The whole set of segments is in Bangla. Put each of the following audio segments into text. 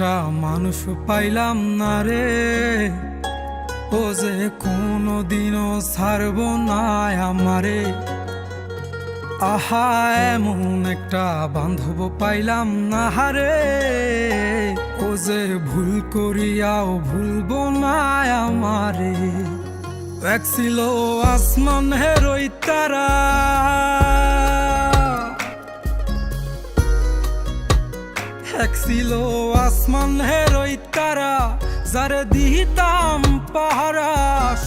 একটা মানুষ পাইলাম না রে, ও যে কোনোদিনও ছাড়ব না আমারে। আহা, এমন একটা বান্ধব পাইলাম না রে, ও যে ভুল করিয়াও ভুলব না আমারে। এক ছিল আসমানের ওই তারা, এক ছিল আসমানের ওই তারা, যারে দিতাম পাহারা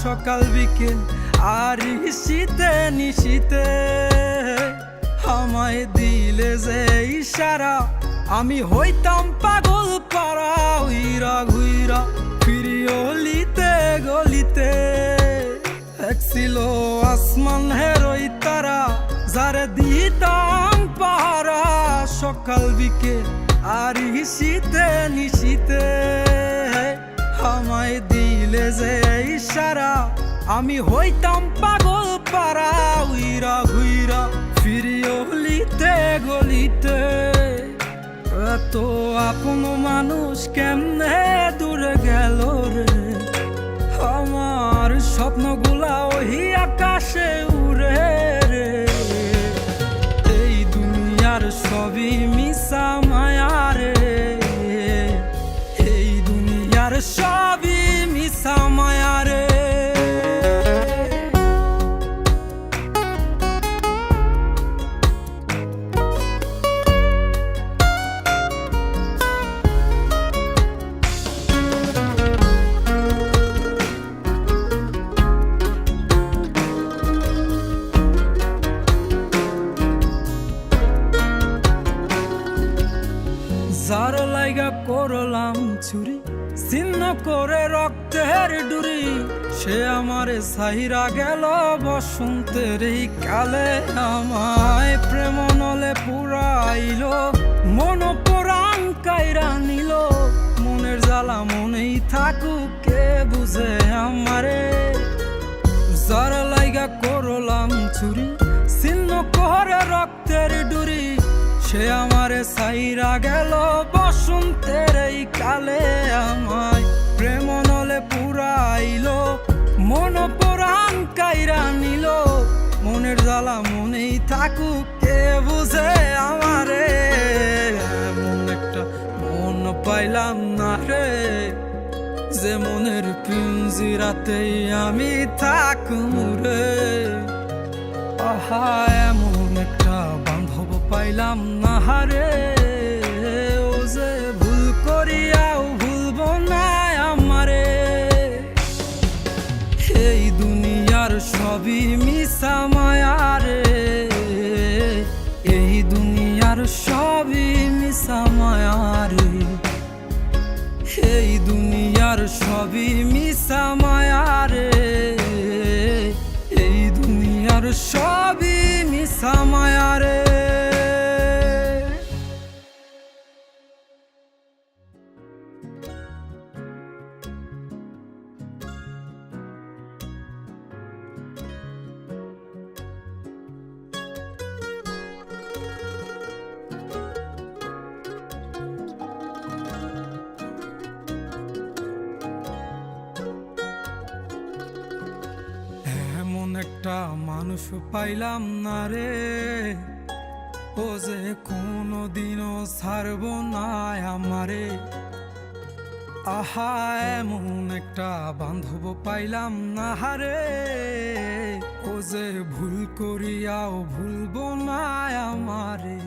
সকাল বিকেল আর শীতে নিশীতে। আমায় দিলে যে ইশারা, আমি হইতাম পাগল পারা, উইরা ঘুইরা ফিরি অলিতে গলিতে। এক ছিল আসমানের ওই তারা, যারে দিতাম পাহারা সকাল বিকেল আর শীতে নিশীতে। আমায় দিলে যে ইশারা, আমি হইতাম পাগল পারা, উইরা ঘুইরা ফিরি অলিতে গলিতে। এত আপন মানুষ কেমনে দূরে গেল রে, আমার স্বপ্নগুলা ওই আকাশে উড়ে রে। এই দুনিয়ার সবই মিশা মায়া রে, এই দুনিয়ার সবই মিশা মায়া রে। যার লাইগা করলাম চুরি, ছিন্ন করে রক্তের ডুরি, সে আমারে ছাইরা গেল বসন্তের এই কালে। আমায় প্রেম নলে পুরাইল, মন পরাণ কাইরা নিল। মনের জ্বালা মনেই থাকুক, কে বুঝে আমারে। যার লাইগা করলাম চুরি, ছিন্ন করে রক্তের ডুরি, সে আমারে ছাইরা গেল বসন্তের এই কালে। আমায় প্রেম নলে পুরাইল, মন পরাণ কাইরা নিল। মনের জ্বালা মনেই থাকুক, কে বুঝে আমারে। এমন একটা মন পাইলাম না রে, যে মনের পিঞ্জিরাতেই আমি থাকুম রে। আহা, এমন একটা বান্ধব পাইলাম না রে, ও যে ভুল করিয়াও ভুলব না আমারে। এই দুনিয়ার সবই মিশা মায়া রে, এই দুনিয়ার সবই মিশা মায়া রে। এই দুনিয়ার সবই মিশা মায়া রে, এই দুনিয়ার সবই মিশা মায়া রে। একটা মানুষ পাইলাম না রে, ও যে কোনোদিনও ছাড়ব না আমারে। আহা, এমন একটা বান্ধব পাইলাম না রে, ও যে ভুল করিয়াও ভুলব না আমারে।